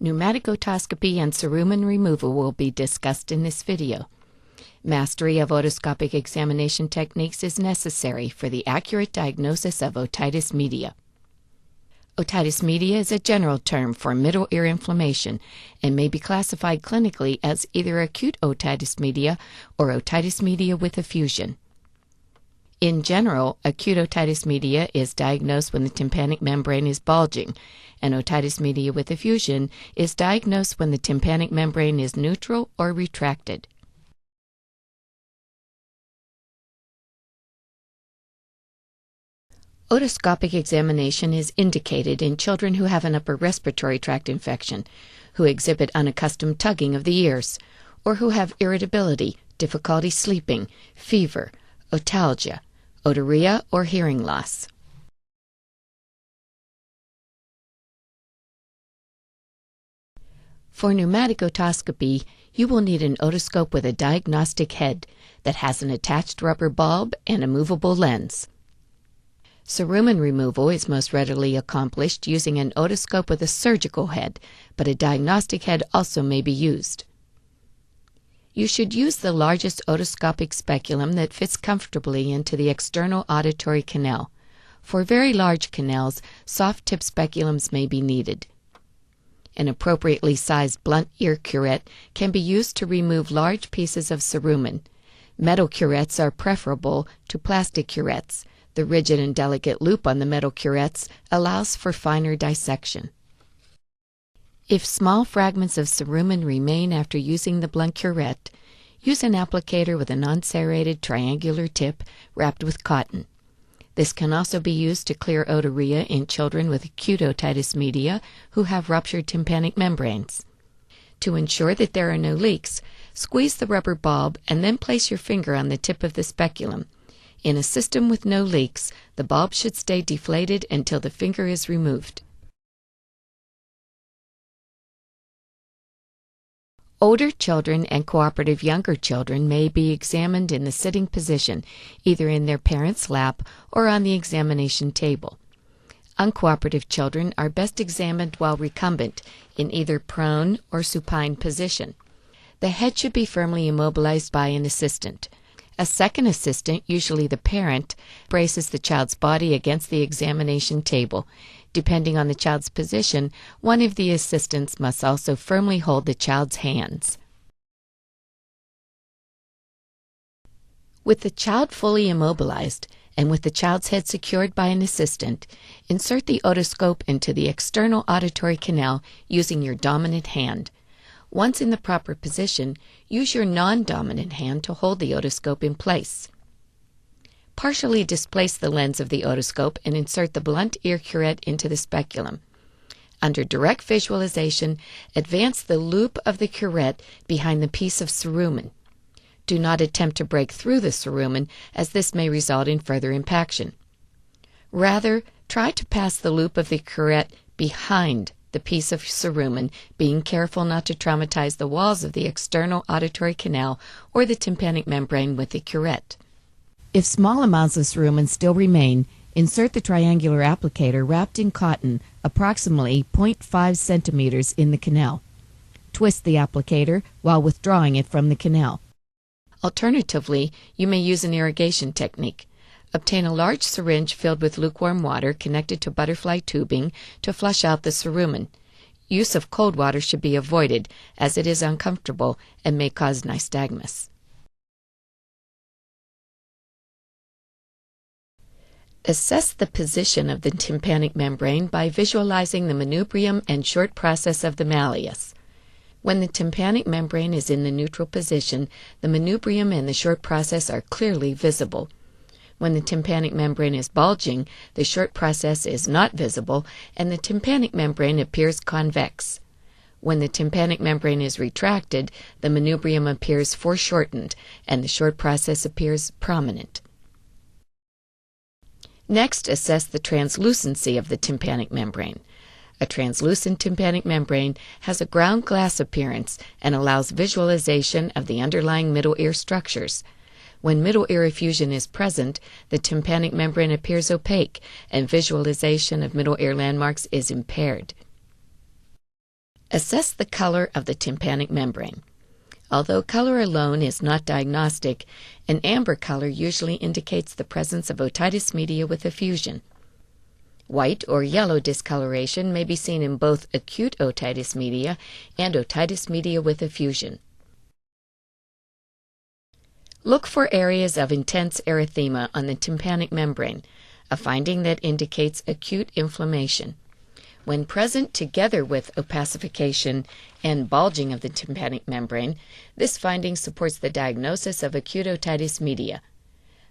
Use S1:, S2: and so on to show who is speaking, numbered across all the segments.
S1: Pneumatic otoscopy and cerumen removal will be discussed in this video. Mastery of otoscopic examination techniques is necessary for the accurate diagnosis of otitis media. Otitis media is a general term for middle ear inflammation and may be classified clinically as either acute otitis media or otitis media with effusion. In general, acute otitis media is diagnosed when the tympanic membrane is bulging, and otitis media with effusion is diagnosed when the tympanic membrane is neutral or retracted. Otoscopic examination is indicated in children who have an upper respiratory tract infection, who exhibit unaccustomed tugging of the ears, or who have irritability, difficulty sleeping, fever, otalgia, otorrhea, or hearing loss. For pneumatic otoscopy, you will need an otoscope with a diagnostic head that has an attached rubber bulb and a movable lens. Cerumen removal is most readily accomplished using an otoscope with a surgical head, but a diagnostic head also may be used. You should use the largest otoscopic speculum that fits comfortably into the external auditory canal. For very large canals, soft-tip speculums may be needed. An appropriately sized blunt ear curette can be used to remove large pieces of cerumen. Metal curettes are preferable to plastic curettes. The rigid and delicate loop on the metal curettes allows for finer dissection. If small fragments of cerumen remain after using the blunt curette, use an applicator with a non-serrated triangular tip wrapped with cotton. This can also be used to clear otorrhea in children with acute otitis media who have ruptured tympanic membranes. To ensure that there are no leaks, squeeze the rubber bulb and then place your finger on the tip of the speculum. In a system with no leaks, the bulb should stay deflated until the finger is removed. Older children and cooperative younger children may be examined in the sitting position, either in their parent's lap or on the examination table. Uncooperative children are best examined while recumbent, in either prone or supine position. The head should be firmly immobilized by an assistant. A second assistant, usually the parent, braces the child's body against the examination table. Depending on the child's position, one of the assistants must also firmly hold the child's hands. With the child fully immobilized, and with the child's head secured by an assistant, insert the otoscope into the external auditory canal using your dominant hand. Once in the proper position, use your non-dominant hand to hold the otoscope in place. Partially displace the lens of the otoscope and insert the blunt ear curette into the speculum. Under direct visualization, advance the loop of the curette behind the piece of cerumen. Do not attempt to break through the cerumen, as this may result in further impaction. Rather, try to pass the loop of the curette behind the piece of cerumen, being careful not to traumatize the walls of the external auditory canal or the tympanic membrane with the curette. If small amounts of cerumen still remain, insert the triangular applicator wrapped in cotton approximately 0.5 centimeters in the canal. Twist the applicator while withdrawing it from the canal. Alternatively, you may use an irrigation technique. Obtain a large syringe filled with lukewarm water connected to butterfly tubing to flush out the cerumen. Use of cold water should be avoided, as it is uncomfortable and may cause nystagmus. Assess the position of the tympanic membrane by visualizing the manubrium and short process of the malleus. When the tympanic membrane is in the neutral position, the manubrium and the short process are clearly visible. When the tympanic membrane is bulging, the short process is not visible and the tympanic membrane appears convex. When the tympanic membrane is retracted, the manubrium appears foreshortened and the short process appears prominent. Next, assess the translucency of the tympanic membrane. A translucent tympanic membrane has a ground glass appearance and allows visualization of the underlying middle ear structures. When middle ear effusion is present, the tympanic membrane appears opaque and visualization of middle ear landmarks is impaired. Assess the color of the tympanic membrane. Although color alone is not diagnostic, an amber color usually indicates the presence of otitis media with effusion. White or yellow discoloration may be seen in both acute otitis media and otitis media with effusion. Look for areas of intense erythema on the tympanic membrane, a finding that indicates acute inflammation. When present together with opacification and bulging of the tympanic membrane, this finding supports the diagnosis of acute otitis media.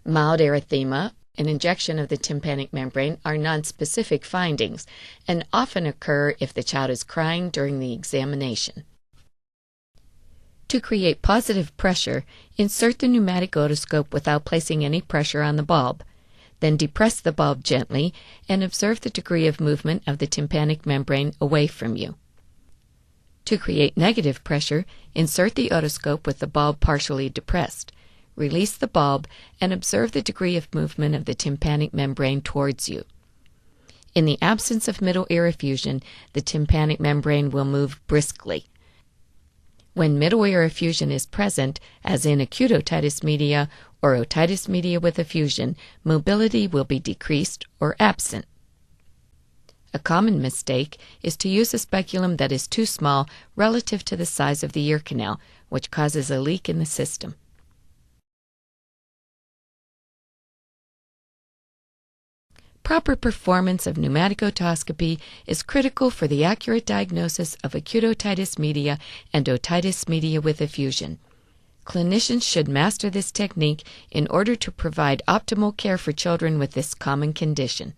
S1: Mild erythema and injection of the tympanic membrane are nonspecific findings and often occur if the child is crying during the examination. To create positive pressure, insert the pneumatic otoscope without placing any pressure on the bulb. Then depress the bulb gently and observe the degree of movement of the tympanic membrane away from you. To create negative pressure, insert the otoscope with the bulb partially depressed. Release the bulb and observe the degree of movement of the tympanic membrane towards you. In the absence of middle ear effusion, the tympanic membrane will move briskly. When middle ear effusion is present, as in acute otitis media or otitis media with effusion, mobility will be decreased or absent. A common mistake is to use a speculum that is too small relative to the size of the ear canal, which causes a leak in the system. Proper performance of pneumatic otoscopy is critical for the accurate diagnosis of acute otitis media and otitis media with effusion. Clinicians should master this technique in order to provide optimal care for children with this common condition.